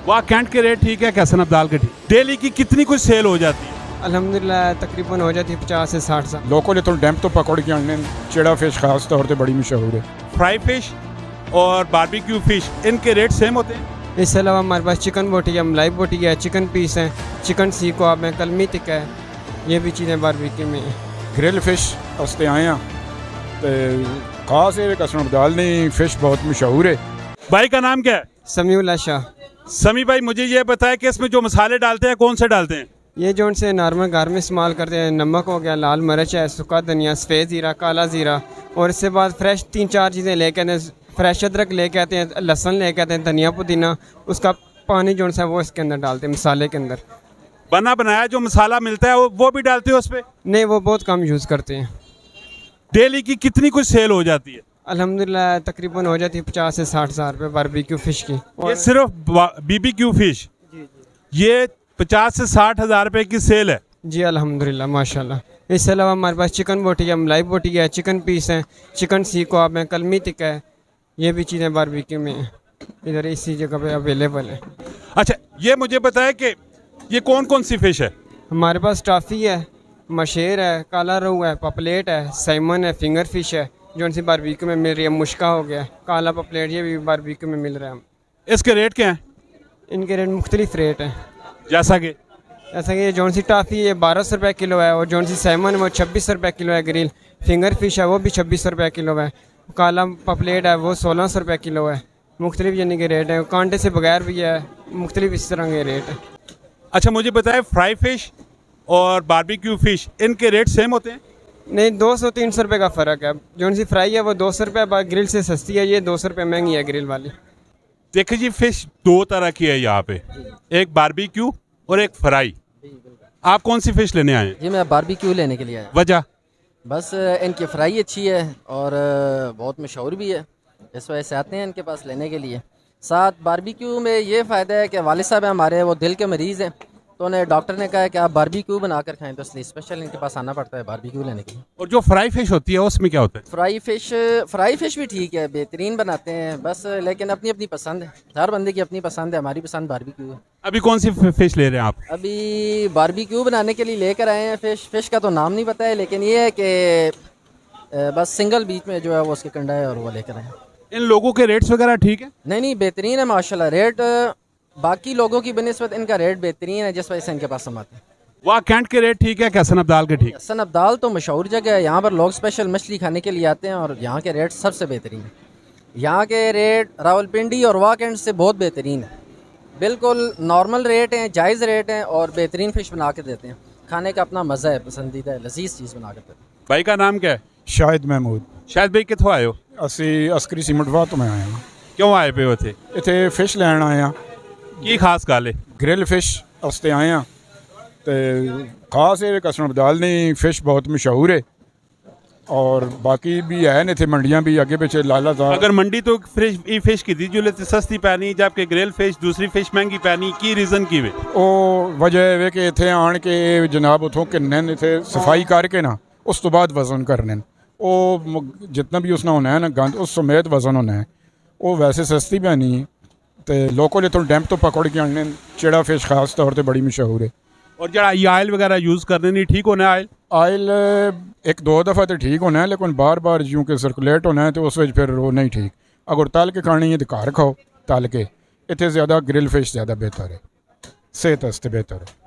वाह, कैंट के रेट ठीक है, कैसन अब्दाल के ठीक। डेली की कितनी कुछ सेल हो जाती है? अल्हम्दुलिल्लाह तकरीबन हो जाती है 50 से 60 साल। लोकल इतों डैम तो पकड़ के आने चिड़ा फिश खास तौर पे बड़ी मशहूर है। फ्राई फिश और बारबेक्यू फिश, इनके रेट सेम होते हैं? इसके अलावा हमारे पास चिकन बोटी है, मलाई बोटी है, चिकन पीस है, चिकन सीख कबाब है, कलमी टिक्का है, ये भी चीज़ें बारबेक्यू में हैं। ग्रिल फिश वास्ते आए हैं तो खास है कसम अब्दाल ने फिश बहुत मशहूर है। भाई का नाम क्या है? समीउल्लाह शाह। समी भाई, मुझे ये बताया कि इसमें जो मसाले डालते हैं कौन से डालते हैं? ये जो उनसे नॉर्मल घर में इस्तेमाल करते हैं, नमक हो गया, लाल मिर्च है, सूखा धनिया, सफ़ेद ज़ीरा, काला ज़ीरा, और इसके बाद फ्रेश 3-4 चीज़ें लेके आते हैं। फ्रेश अदरक लेके आते हैं, लहसुन लेके आते हैं, धनिया पुदीना, उसका पानी जो है वो इसके अंदर डालते हैं, मसाले के अंदर। बना बनाया जो मसाला मिलता है वो भी डालते हो उस पर? नहीं, वो बहुत कम यूज़ करते हैं। डेली की कितनी कुछ सेल हो जाती है? अल्हम्दुलिल्लाह तकरीबन हो जाती है 50 से 60 हज़ार रुपये बारबेक्यू फ़िश की। ये सिर्फ BBQ फिश, ये 50 से 60 हज़ार रुपये की सेल है? जी अल्हम्दुलिल्लाह माशाल्लाह। इसके अलावा हमारे पास चिकन बोटी है, मलाई बोटी है, चिकन पीस है, चिकन सीख कबाब है, कलमी टिक्का है, ये भी चीज़ें बारबेक्यू में हैं, इधर इसी जगह पे अवेलेबल है। अच्छा, ये मुझे बताया कि ये कौन कौन सी फिश है? हमारे पास टाफ़ी है, मशेर है, काला रोहू है, पपलेट है, सैमन है, फिंगर फिश है, जो उनसे बारबेक्यू में मिल रही है, मुश्का हो गया, काला पपलेट, ये भी बारबेक्यू में मिल रहा है। इसके रेट क्या हैं? इनके रेट मुख्तलिफ रेट हैं, जैसा कि ये जौन सी टाफ़ी है 1200 रुपये किलो है, और जौन सी सैमन है वो 2600 रुपये किलो है, ग्रिल फिंगर फिश है वो भी 2600 रुपये किलो है, काला पपलेट है वो 1600 रुपये किलो है। मुख्तलिफ यानी कि रेट है, कांटे से बगैर भी है, मुख्तलिफ इस तरह के रेट है। अच्छा, मुझे बताएं फ्राई फिश और बारबेक्यू फिश, इनके रेट सेम होते हैं? नहीं, 200-300 रुपये का फ़र्क है। जौन सी फ्राई है वो 200 रुपये, ग्रिल से सस्ती है, ये 200 रुपये महंगी है ग्रिल वाली। देखिए जी, फिश दो तरह की है यहाँ पे, एक बारबेक्यू और एक फ्राई। आप कौन सी फिश लेने आए हैं? जी मैं बारबेक्यू लेने के लिए आया। वजह? बस इनकी फ्राई अच्छी है और बहुत मशहूर भी है, इस वजह से आते हैं इनके पास लेने के लिए। साथ बारबेक्यू में ये फ़ायदा है कि वालिद साहब हमारे वो दिल के मरीज़ हैं, तो उन्हें डॉक्टर ने कहा है कि आप बारबेक्यू बनाकर खाएं, तो इसलिए स्पेशल इनके पास आना पड़ता है बारबेक्यू लेने के लिए। और जो फ्राई फिश होती है उसमें क्या होता है? फ्राई फिश भी ठीक है, बेहतरीन बनाते हैं, बस लेकिन अपनी अपनी पसंद है, हर बंदे की अपनी पसंद है। हमारी पसंद बारबेक्यू है। अभी कौन सी फिश ले रहे हैं आप? अभी बारबेक्यू बनाने के लिए लेकर आए हैं फ़िश का तो नाम नहीं पता है, लेकिन ये है कि बस सिंगल बीच में जो है वो उसके कंडा है और वो लेकर आए हैं। इन लोगों के रेट्स वगैरह ठीक है? नहीं, बेहतरीन है माशाल्लाह। रेट बाकी लोगों की बनिस्बत इनका रेट बेहतरीन है, जिस वजह से इनके पास हम आते हैं। वाह, कैंट के रेट ठीक है, कैसन अब्दाल के ठीक। कैसन अब्दाल तो मशहूर जगह है, यहाँ पर लोग स्पेशल मछली खाने के लिए आते हैं और यहाँ के रेट सबसे बेहतरीन है। यहाँ के रेट रावलपिंडी और वाक एंड से बहुत बेहतरीन है, बिल्कुल नॉर्मल रेट हैं, जायज़ रेट हैं और बेहतरीन फ़िश बना के देते हैं। खाने का अपना मज़ा है, पसंदीदा है, लजीज चीज़ बना के देते हैं। भाई का नाम क्या है? शाहिद महमूद। शायद भाई कितों आए हो? ਅਸੀਂ ਅਸਕਰੀ ਸੀਮਟਵਾ ਤੋਂ ਮੈਂ ਆਇਆ ਹਾਂ। क्यों आए पे हो थे? ਇੱਥੇ ਫਿਸ਼ ਲੈਣ ਆਏ ਹਾਂ। की खास गल है? ग्रिल फिश वास्ते आए हैं तो खास है कसम अब्दाल ने फिश बहुत मशहूर है, और बाकी भी है इतने मंडियां भी अगे पिछे लाला था। अगर मंडी तो फिश की थी जो सस्ती पैनी, जबकि ग्रिल फिश दूसरी फिश महंगी पैनी, की रीज़न की वे? वो वजह है कि इतने आन के जनाब उतों किन्ने इतने सफाई करके ना उस तो बाद वजन करने, वो जितना भी उसने होना है ना गंद उस समेत वजन होना है, वो वैसे सस्ती पैनी है तो लोकल इतों डैम तो पकड़ के आने चिड़ा फिश खास तौर पर बड़ी मशहूर है। और जरा ये आयल वगैरह यूज़ करने नहीं ठीक होना है? आयल 1-2 दफ़ा तो ठीक होना है, लेकिन बार बार यूँ के सर्कुलेट होना है तो उस वजह फिर वो नहीं ठीक। अगर तल के खानी है तो घर खाओ तल के, इतने ज़्यादा ग्रिल फिश ज़्यादा बेहतर है, सेहत वास्ते बेहतर है।